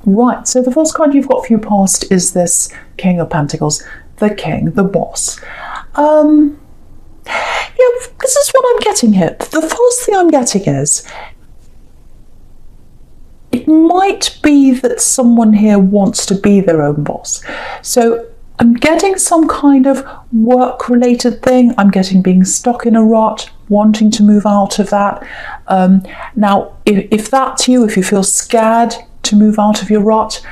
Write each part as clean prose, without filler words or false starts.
Right, so the first card you've got for your past is this King of Pentacles, the King, the boss. Yeah, this is what I'm getting here. The first thing I'm getting is, it might be that someone here wants to be their own boss. So I'm getting some kind of work-related thing. I'm getting being stuck in a rut, wanting to move out of that. Now, if that's you, if you feel scared to move out of your rut,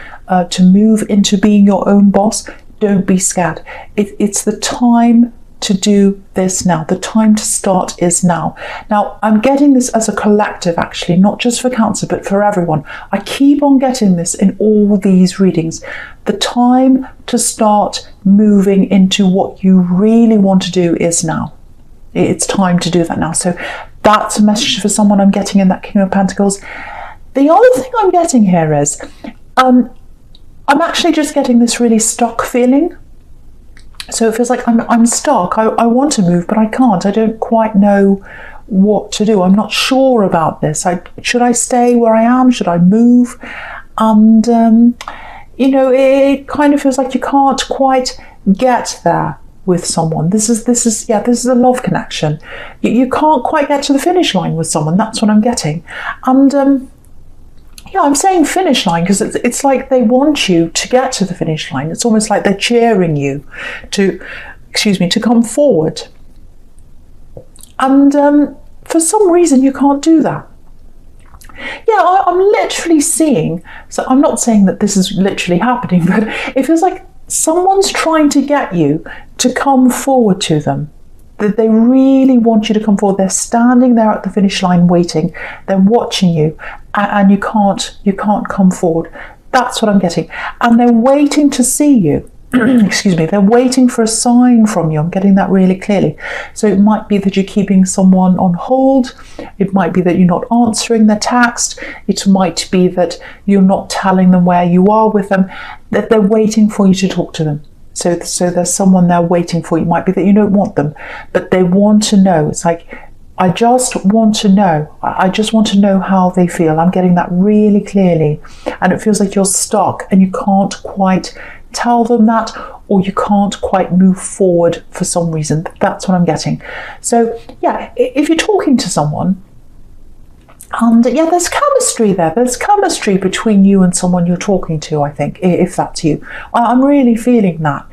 to move into being your own boss, don't be scared. It's the time to do this now. The time to start is now. Now, I'm getting this as a collective, actually, not just for Cancer, but for everyone. I keep on getting this in all these readings. The time to start moving into what you really want to do is now. It's time to do that now. So that's a message for someone I'm getting in that King of Pentacles. The other thing I'm getting here is, I'm actually just getting this really stuck feeling. So it feels like I'm stuck. I want to move, but I can't. I don't quite know what to do. I'm not sure about this. Should I stay where I am? Should I move? And, you know, it kind of feels like you can't quite get there with someone. This is a love connection. You can't quite get to the finish line with someone. That's what I'm getting. And, yeah, I'm saying finish line because it's like they want you to get to the finish line. It's almost like they're cheering you to come forward. And for some reason, you can't do that. Yeah, I'm literally seeing, so I'm not saying that this is literally happening, but it feels like someone's trying to get you to come forward to them. That they really want you to come forward. They're standing there at the finish line waiting. They're watching you, and you can't come forward. That's what I'm getting. And they're waiting to see you. Excuse me. They're waiting for a sign from you. I'm getting that really clearly. So it might be that you're keeping someone on hold. It might be that you're not answering their text. It might be that you're not telling them where you are with them. That they're waiting for you to talk to them. So there's someone there waiting for you. It might be that you don't want them, but they want to know. It's like, I just want to know. I just want to know how they feel. I'm getting that really clearly. And it feels like you're stuck and you can't quite tell them that, or you can't quite move forward for some reason. That's what I'm getting. So yeah, if you're talking to someone, and yeah, there's chemistry there. There's chemistry between you and someone you're talking to, I think, if that's you. I'm really feeling that.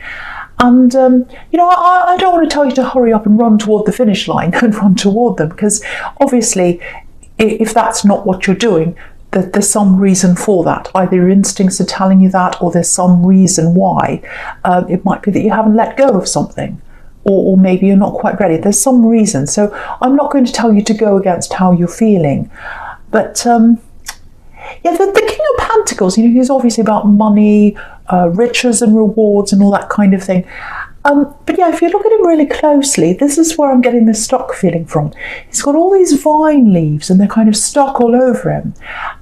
And, you know, I don't want to tell you to hurry up and run toward the finish line and run toward them, because obviously, if that's not what you're doing, there's some reason for that. Either your instincts are telling you that, or there's some reason why. It might be that you haven't let go of something. Or maybe you're not quite ready. There's some reason. So I'm not going to tell you to go against how you're feeling. But yeah, the King of Pentacles, you know, he's obviously about money, riches and rewards and all that kind of thing. But yeah, if you look at him really closely, this is where I'm getting this stuck feeling from. He's got all these vine leaves and they're kind of stuck all over him.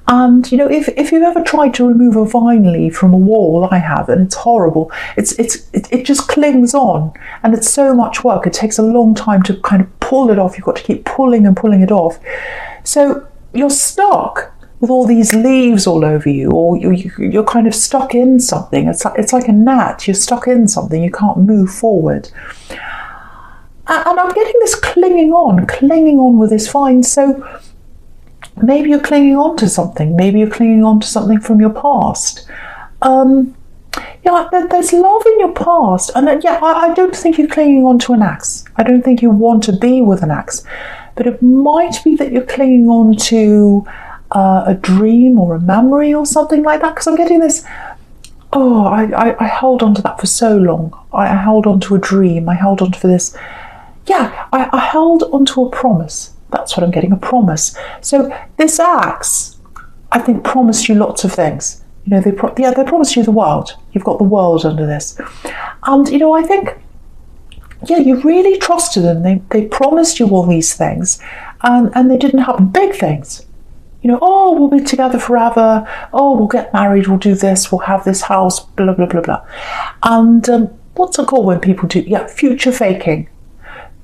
And, you know, if you've ever tried to remove a vine leaf from a wall, I have, and it's horrible. It just clings on, and it's so much work. It takes a long time to kind of pull it off. You've got to keep pulling and pulling it off. So you're stuck with all these leaves all over you, or you're kind of stuck in something. It's like a gnat. You're stuck in something. You can't move forward. And I'm getting this clinging on with this vine. So maybe you're clinging on to something. Maybe you're clinging on to something from your past. Yeah, there's love in your past. And yeah, I don't think you're clinging on to an ex. I don't think you want to be with an ex. But it might be that you're clinging on to a dream or a memory or something like that, because I'm getting this, I held on to that for so long. I held on to a dream. I held on to this. Yeah, I held on to a promise. That's what I'm getting, a promise. So this ex, I think, promised you lots of things. You know, they promised you the world. You've got the world under this. And, you know, I think, yeah, you really trusted them. They promised you all these things, and they didn't happen. Big things. You know, oh, we'll be together forever. Oh, we'll get married. We'll do this. We'll have this house, blah, blah, blah, blah. And what's it called when people do? Yeah, future faking.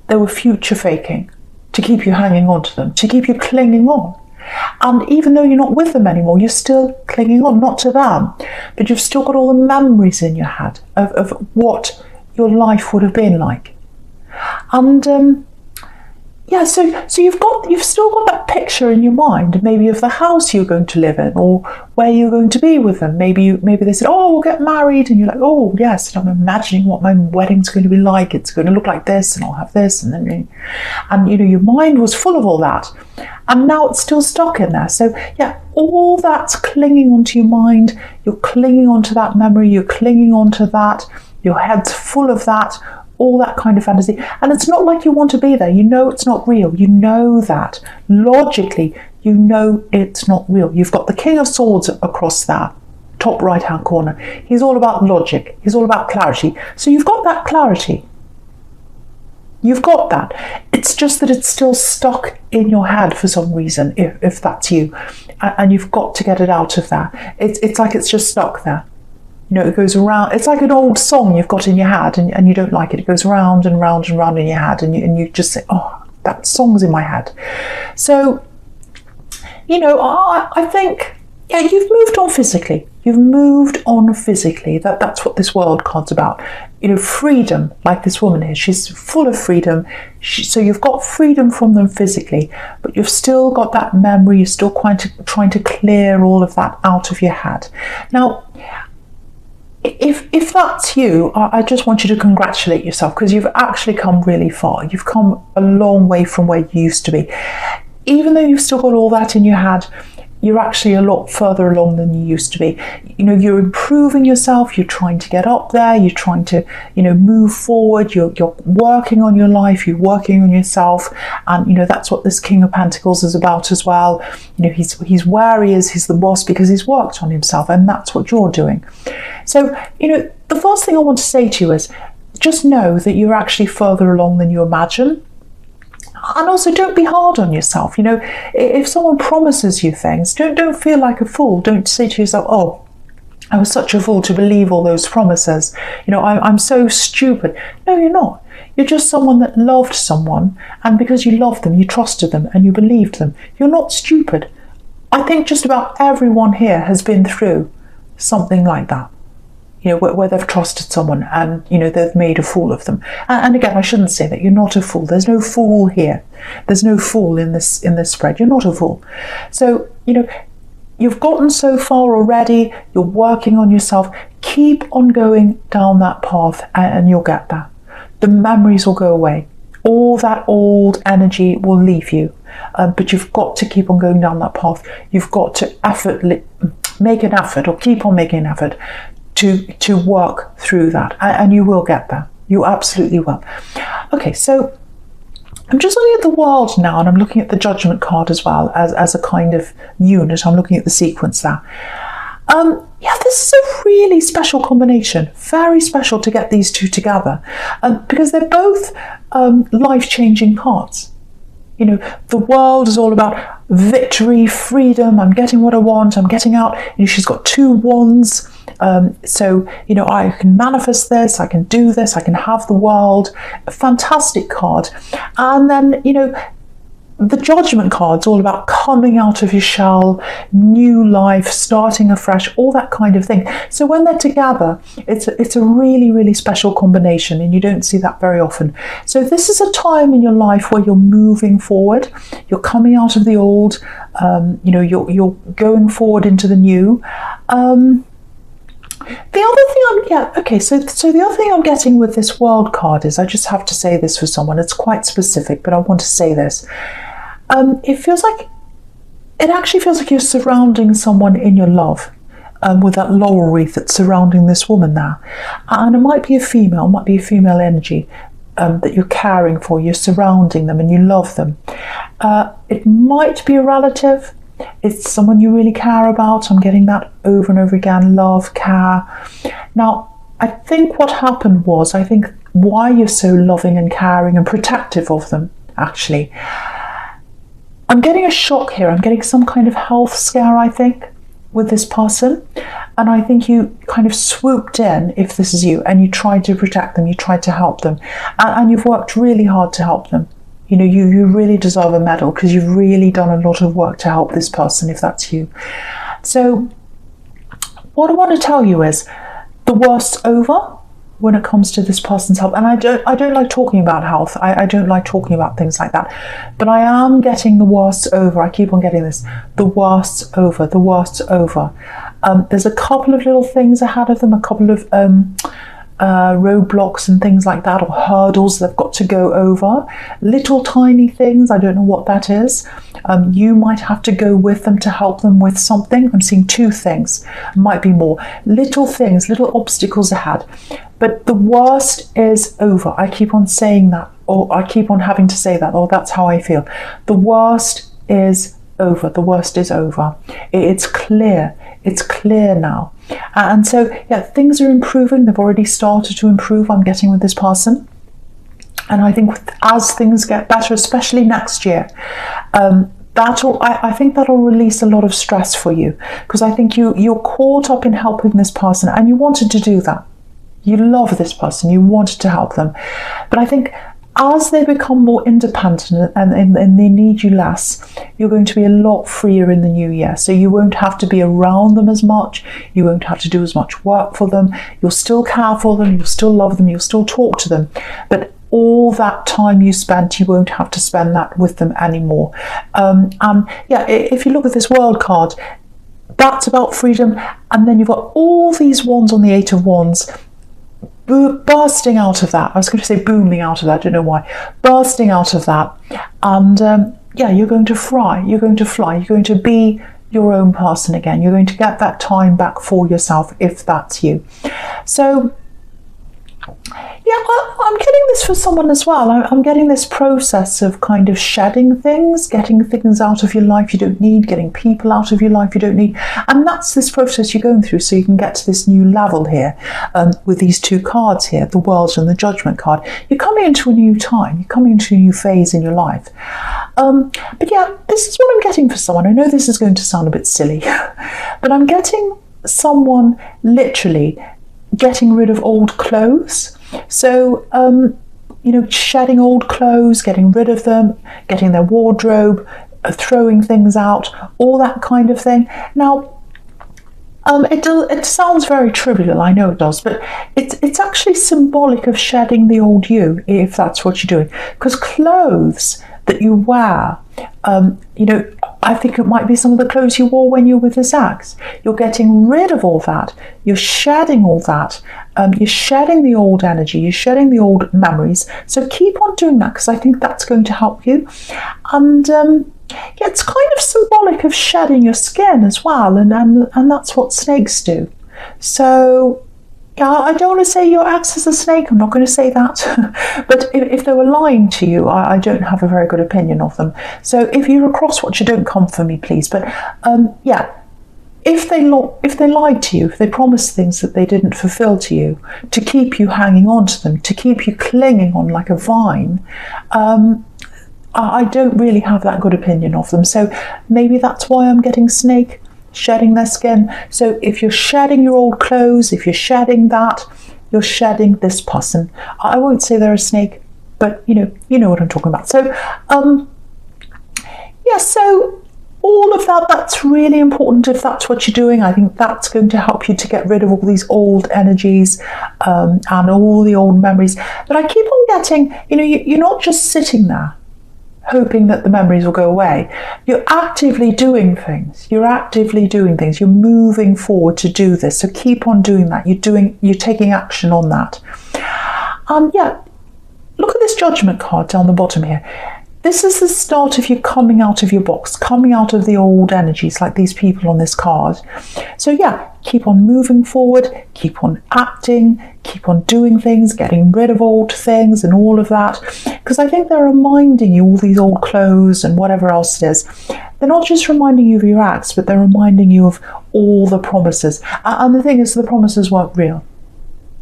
They were future faking to keep you hanging on to them, to keep you clinging on. And even though you're not with them anymore, you're still clinging on, not to them, but you've still got all the memories in your head of what your life would have been like. And yeah, so you've still got that picture in your mind, maybe of the house you're going to live in, or where you're going to be with them. Maybe they said, "Oh, we'll get married," and you're like, "Oh, yes." And I'm imagining what my wedding's going to be like. It's going to look like this, and I'll have this, and then, and your mind was full of all that, and now it's still stuck in there. So yeah, all that's clinging onto your mind. You're clinging onto that memory. You're clinging onto that. Your head's full of that. All that kind of fantasy. And it's not like you want to be there. You know it's not real. You know that. Logically, you know it's not real. You've got the King of Swords across that top right-hand corner. He's all about logic. He's all about clarity. So you've got that clarity. You've got that. It's just that it's still stuck in your head for some reason, if that's you. And you've got to get it out of there. It's like it's just stuck there. It goes around. It's like an old song you've got in your head and you don't like it. It goes round and round and round in your head, and you just say, "Oh, that song's in my head." So, I think, yeah, you've moved on physically. You've moved on physically. That's what this world card's about. Freedom, like this woman is. She's full of freedom. So you've got freedom from them physically, but you've still got that memory. You're still trying to clear all of that out of your head. Now, if that's you, I just want you to congratulate yourself, because you've actually come really far. You've come a long way from where you used to be. Even though you've still got all that in your head, you're actually a lot further along than you used to be. You're improving yourself. You're trying to get up there. You're trying to, move forward. You're working on your life. You're working on yourself. And, that's what this King of Pentacles is about as well. He's where he is. He's the boss because he's worked on himself. And that's what you're doing. So, the first thing I want to say to you is just know that you're actually further along than you imagine. And also, don't be hard on yourself. If someone promises you things, don't feel like a fool. Don't say to yourself, "Oh, I was such a fool to believe all those promises. I'm so stupid." No, you're not. You're just someone that loved someone, and because you loved them, you trusted them and you believed them. You're not stupid. I think just about everyone here has been through something like that. Where they've trusted someone and, they've made a fool of them. And again, I shouldn't say that. You're not a fool. There's no fool here. There's no fool in this spread. You're not a fool. So, you've gotten so far already. You're working on yourself. Keep on going down that path and you'll get there. The memories will go away. All that old energy will leave you. But you've got to keep on going down that path. You've got to make an effort, or keep on making an effort to work through that, and you will get there. You absolutely will. Okay, so I'm just looking at the world now, and I'm looking at the Judgment card as well as a kind of unit. I'm looking at the sequence there. Yeah, this is a really special combination. Very special to get these two together, because they're both life-changing cards. The world is all about victory, freedom. I'm getting what I want. I'm getting out. She's got two wands. So, I can manifest this. I can do this. I can have the world. A fantastic card. And then, the Judgment card's all about coming out of your shell, new life, starting afresh, all that kind of thing. So when they're together, it's a really, really special combination, and you don't see that very often. So this is a time in your life where you're moving forward, you're coming out of the old, you're going forward into the new. The other thing so the other thing I'm getting with this World card is, I just have to say this for someone. It's quite specific, but I want to say this. It actually feels like you're surrounding someone in your love, with that laurel wreath that's surrounding this woman now. And it might be a female energy that you're caring for. You're surrounding them and you love them. It might be a relative. It's someone you really care about. I'm getting that over and over again. Love, care. Now, I think what happened was, why you're so loving and caring and protective of them, actually, I'm getting a shock here. I'm getting some kind of health scare, I think, with this person. And I think you kind of swooped in, if this is you, and you tried to protect them, you tried to help them. And you've worked really hard to help them. You know, you really deserve a medal because you've really done a lot of work to help this person, if that's you. So what I want to tell you is the worst's over when it comes to this person's health. And I don't like talking about health. I don't like talking about things like that. But I am getting the worst over. I keep on getting this. The worst's over. The worst's over. There's a couple of little things ahead of them, a couple of roadblocks and things like that, or hurdles they've got to go over. Little tiny things, I don't know what that is. You might have to go with them to help them with something. I'm seeing two things, might be more. Little things, little obstacles ahead. But the worst is over. I keep on saying that, or I keep on having to say that, or that's how I feel. The worst is over. The worst is over. It's clear. It's clear now. And so, yeah, things are improving. They've already started to improve, I'm getting with this person. And I think as things get better, especially next year, I think that'll release a lot of stress for you, because I think you're caught up in helping this person and you wanted to do that. You love this person, you wanted to help them. But I think as they become more independent and they need you less, you're going to be a lot freer in the new year. So you won't have to be around them as much. You won't have to do as much work for them. You'll still care for them. You'll still love them. You'll still talk to them. But all that time you spent, you won't have to spend that with them anymore. Yeah, if you look at this World card, that's about freedom. And then you've got all these wands on the Eight of Wands, bursting out of that. I was going to say booming out of that, I don't know why. Bursting out of that. And yeah, you're going to fly. You're going to fly. You're going to be your own person again. You're going to get that time back for yourself if that's you. So yeah, I'm getting this for someone as well. I'm getting this process of kind of shedding things, getting things out of your life you don't need, getting people out of your life you don't need. And that's this process you're going through so you can get to this new level here with these two cards here, the World and the Judgment card. You're coming into a new time. You're coming into a new phase in your life. But yeah, this is what I'm getting for someone. I know this is going to sound a bit silly, but I'm getting someone literally getting rid of old clothes. So, you know, shedding old clothes, getting rid of them, getting their wardrobe, throwing things out, all that kind of thing. Now, it sounds very trivial, I know it does, but it's actually symbolic of shedding the old you, if that's what you're doing. Because clothes that you wear, you know, I think it might be some of the clothes you wore when you were with this ex. You're getting rid of all that. You're shedding all that. You're shedding the old energy. You're shedding the old memories. So keep on doing that, because I think that's going to help you. And yeah, it's kind of symbolic of shedding your skin as well. And that's what snakes do. So yeah, I don't want to say your ex is a snake. I'm not going to say that. But if they were lying to you, I don't have a very good opinion of them. So if you're a crosswatcher, don't come for me, please. But yeah, if they lied to you, if they promised things that they didn't fulfill to you, to keep you hanging on to them, to keep you clinging on like a vine, I don't really have that good opinion of them. So maybe that's why I'm getting snake, shedding their skin. So if you're shedding your old clothes, if you're shedding that, you're shedding this person. I won't say they're a snake, but you know what I'm talking about. So yeah, so all of that's really important if that's what you're doing. I think that's going to help you to get rid of all these old energies and all the old memories. But I keep on getting, you're not just sitting there hoping that the memories will go away. You're actively doing things. You're actively doing things. You're moving forward to do this. So keep on doing that. You're taking action on that. Yeah, look at this Judgment card down the bottom here. This is the start of you coming out of your box, coming out of the old energies like these people on this card. So yeah, keep on moving forward, keep on acting, keep on doing things, getting rid of old things and all of that. Because I think they're reminding you all these old clothes and whatever else it is. They're not just reminding you of your acts, but they're reminding you of all the promises. And the thing is, the promises weren't real.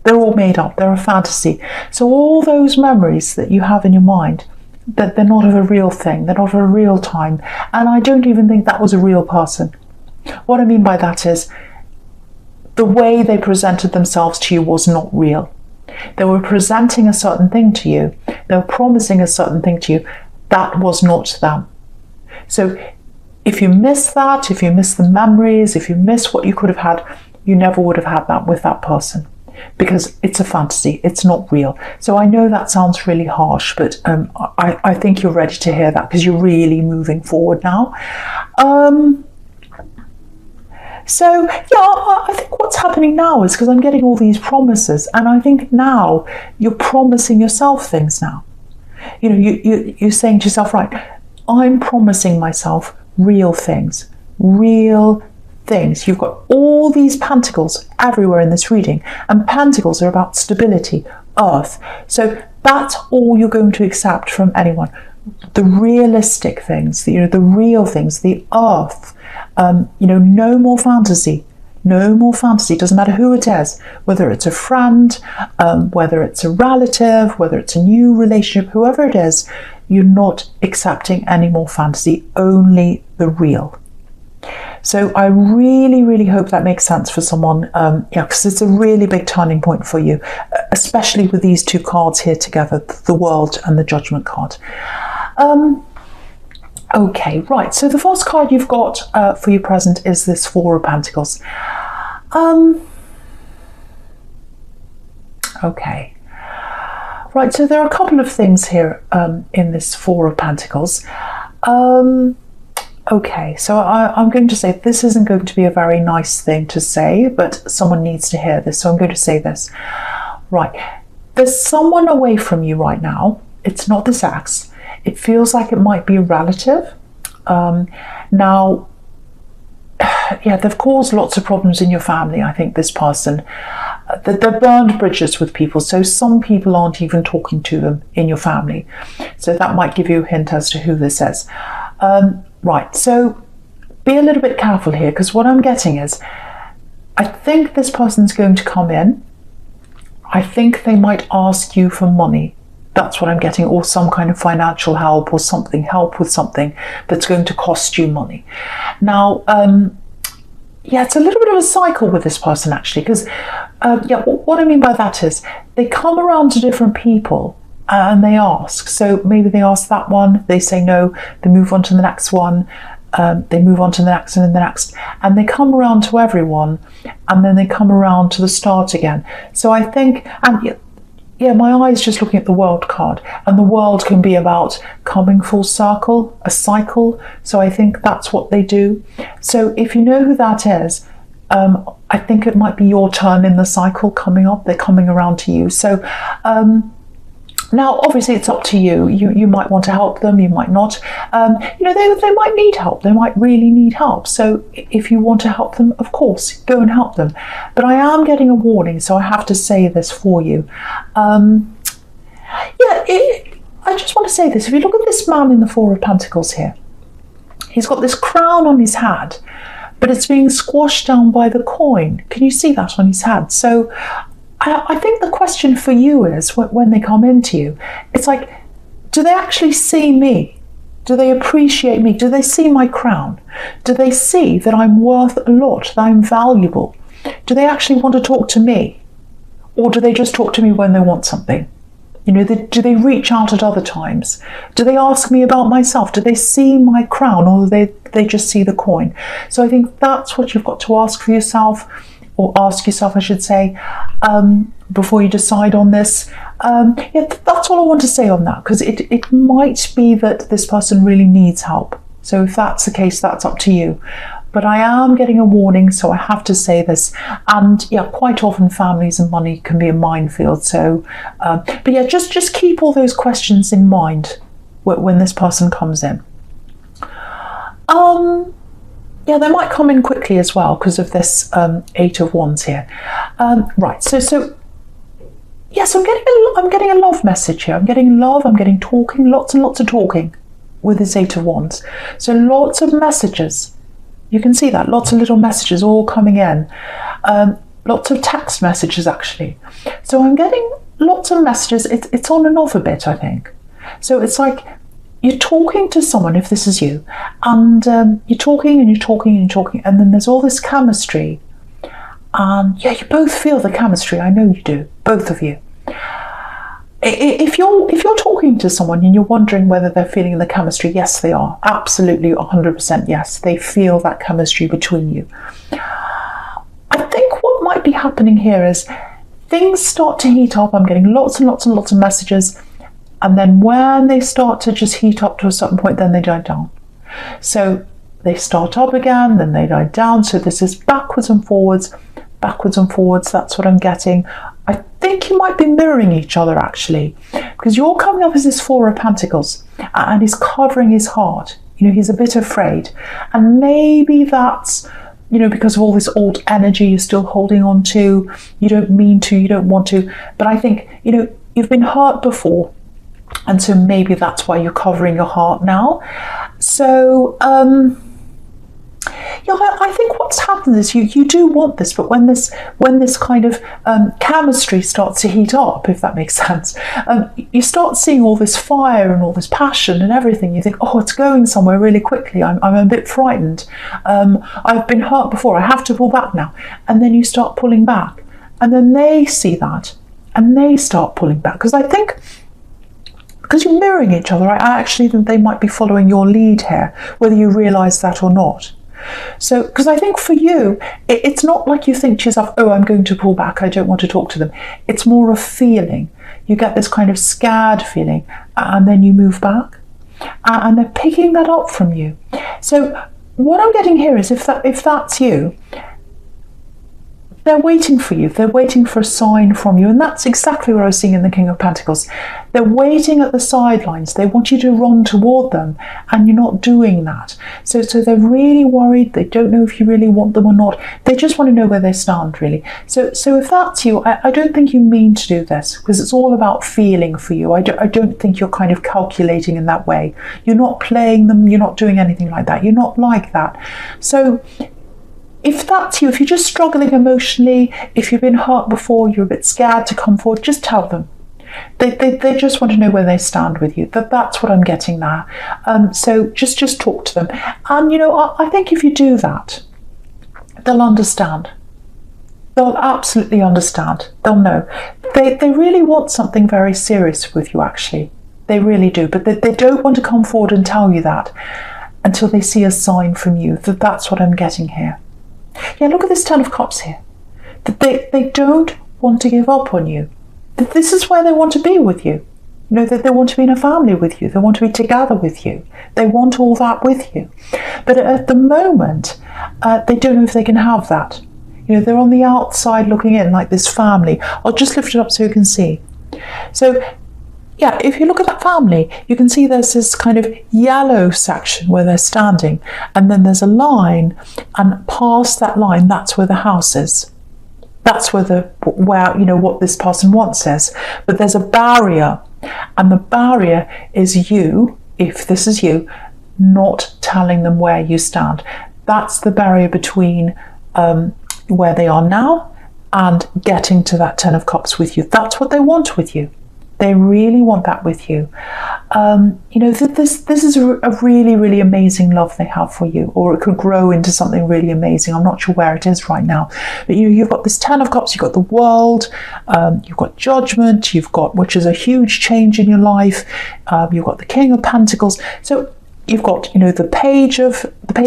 They're all made up. They're a fantasy. So all those memories that you have in your mind, that they're not of a real thing, they're not of a real time. And I don't even think that was a real person. What I mean by that is the way they presented themselves to you was not real. They were presenting a certain thing to you. They were promising a certain thing to you, that was not them. So if you miss that, if you miss the memories, if you miss what you could have had, you never would have had that with that person, because it's a fantasy, it's not real. So I know that sounds really harsh, but I think you're ready to hear that because you're really moving forward now. So yeah, I think what's happening now is because I'm getting all these promises, and I think now you're promising yourself things now. You know, you're saying to yourself, right, I'm promising myself real things, real things. You've got all these pentacles everywhere in this reading, and pentacles are about stability, earth. So that's all you're going to accept from anyone. The realistic things, the real things, the earth. No more fantasy. No more fantasy. Doesn't matter who it is, whether it's a friend, whether it's a relative, whether it's a new relationship, whoever it is, you're not accepting any more fantasy, only the real. So I really, really hope that makes sense for someone, because it's a really big turning point for you, especially with these two cards here together, the World and the Judgment card. Okay, right, so the first card you've got for your present is this Four of Pentacles. Okay, right, so there are a couple of things here in this Four of Pentacles. Okay, so I'm going to say this isn't going to be a very nice thing to say, but someone needs to hear this, so I'm going to say this. Right, there's someone away from you right now. It's not this ex. It feels like it might be a relative. Now, yeah, they've caused lots of problems in your family, I think, this person. They've burned bridges with people, so some people aren't even talking to them in your family. So that might give you a hint as to who this is. Right, so be a little bit careful here, because what I'm getting is, I think this person's going to come in. I think they might ask you for money. That's what I'm getting, or some kind of financial help or something, help with something that's going to cost you money. Now, yeah, it's a little bit of a cycle with this person, actually, because, yeah, what I mean by that is they come around to different people and they ask. So maybe they ask that one, they say no, they move on to the next one, they move on to the next and the next, and they come around to everyone, and then they come around to the start again. So I think, and yeah, my eye's just looking at the World card, and the World can be about coming full circle, a cycle. So I think that's what they do. So if you know who that is, I think it might be your turn in the cycle coming up. They're coming around to you. So now, obviously, it's up to you. You might want to help them, you might not. They might need help. They might really need help. So if you want to help them, of course, go and help them. But I am getting a warning, so I have to say this for you. I just want to say this. If you look at this man in the Four of Pentacles here, he's got this crown on his head, but it's being squashed down by the coin. Can you see that on his head? So I think the question for you is, when they come into you, it's like, do they actually see me? Do they appreciate me? Do they see my crown? Do they see that I'm worth a lot, that I'm valuable? Do they actually want to talk to me? Or do they just talk to me when they want something? Do they reach out at other times? Do they ask me about myself? Do they see my crown, or do they just see the coin? So I think that's what you've got to ask for yourself, or ask yourself, I should say, before you decide on this. Yeah, that's all I want to say on that, because it might be that this person really needs help. So if that's the case, that's up to you. But I am getting a warning, so I have to say this. And yeah, quite often families and money can be a minefield. So, but yeah, just keep all those questions in mind when this person comes in. Yeah, they might come in quickly as well because of this Eight of Wands here. Right, so yes, I'm getting a love message here. I'm getting love, I'm getting talking, lots and lots of talking with this Eight of Wands. So lots of messages. You can see that, lots of little messages all coming in. Lots of text messages, actually. So I'm getting lots of messages. It's on and off a bit, I think. So it's like, you're talking to someone, if this is you, and you're talking and you're talking and you're talking, and then there's all this chemistry. And yeah, you both feel the chemistry. I know you do, both of you. If you're talking to someone and you're wondering whether they're feeling the chemistry, yes, they are. Absolutely, 100% yes. They feel that chemistry between you. I think what might be happening here is things start to heat up. I'm getting lots and lots and lots of messages. And then when they start to just heat up to a certain point, then they die down. So they start up again, then they die down. So this is backwards and forwards. That's what I'm getting. I think you might be mirroring each other actually, because you're coming up as this Four of Pentacles and he's covering his heart. He's a bit afraid. And maybe that's, because of all this old energy you're still holding on to. You don't mean to, you don't want to. But I think, you've been hurt before. And so maybe that's why you're covering your heart now. So, I think what's happened is you do want this, but when this kind of chemistry starts to heat up, if that makes sense, you start seeing all this fire and all this passion and everything. You think, oh, it's going somewhere really quickly. I'm a bit frightened. I've been hurt before. I have to pull back now. And then you start pulling back. And then they see that and they start pulling back. Because I think, because you're mirroring each other, I actually think they might be following your lead here, whether you realise that or not. So, because I think for you, it's not like you think to yourself, oh, I'm going to pull back, I don't want to talk to them. It's more a feeling. You get this kind of scared feeling, and then you move back, and they're picking that up from you. So what I'm getting here is if that's you, they're waiting for you. They're waiting for a sign from you. And that's exactly what I was seeing in the King of Pentacles. They're waiting at the sidelines. They want you to run toward them, and you're not doing that. So they're really worried. They don't know if you really want them or not. They just want to know where they stand, really. So if that's you, I don't think you mean to do this, because it's all about feeling for you. I don't think you're kind of calculating in that way. You're not playing them. You're not doing anything like that. You're not like that. So if that's you, if you're just struggling emotionally, if you've been hurt before, you're a bit scared to come forward, just tell them. They just want to know where they stand with you. That's what I'm getting now. So just talk to them. And, I think if you do that, they'll understand. They'll absolutely understand. They'll know. They really want something very serious with you, actually. They really do. But they don't want to come forward and tell you that until they see a sign from you. That's what I'm getting here. Yeah, look at this Ten of Cups here. They don't want to give up on you. This is where they want to be with you. That they want to be in a family with you. They want to be together with you. They want all that with you. But at the moment, they don't know if they can have that. They're on the outside looking in like this family. I'll just lift it up so you can see. So, yeah, if you look at that family, you can see there's this kind of yellow section where they're standing, and then there's a line, and past that line, that's where the house is. That's where what this person wants is. But there's a barrier, and the barrier is you, if this is you, not telling them where you stand. That's the barrier between where they are now and getting to that Ten of Cups with you. That's what they want with you. They really want that with you. This is a really, really amazing love they have for you, or it could grow into something really amazing. I'm not sure where it is right now. But you've got this Ten of Cups, you've got the World, you've got Judgment, which is a huge change in your life. You've got the King of Pentacles. So you've got, the Page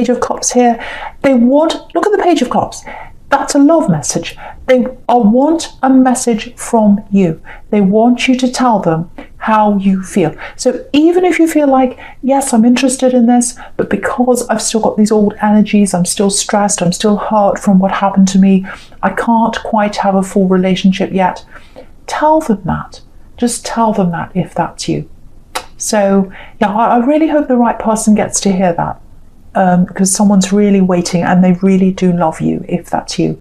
of Cups here. Look at the Page of Cups. That's a love message. They want a message from you. They want you to tell them how you feel. So even if you feel like, yes, I'm interested in this, but because I've still got these old energies, I'm still stressed, I'm still hurt from what happened to me, I can't quite have a full relationship yet. Tell them that. Just tell them that if that's you. So yeah, I really hope the right person gets to hear that. Because someone's really waiting and they really do love you if that's you.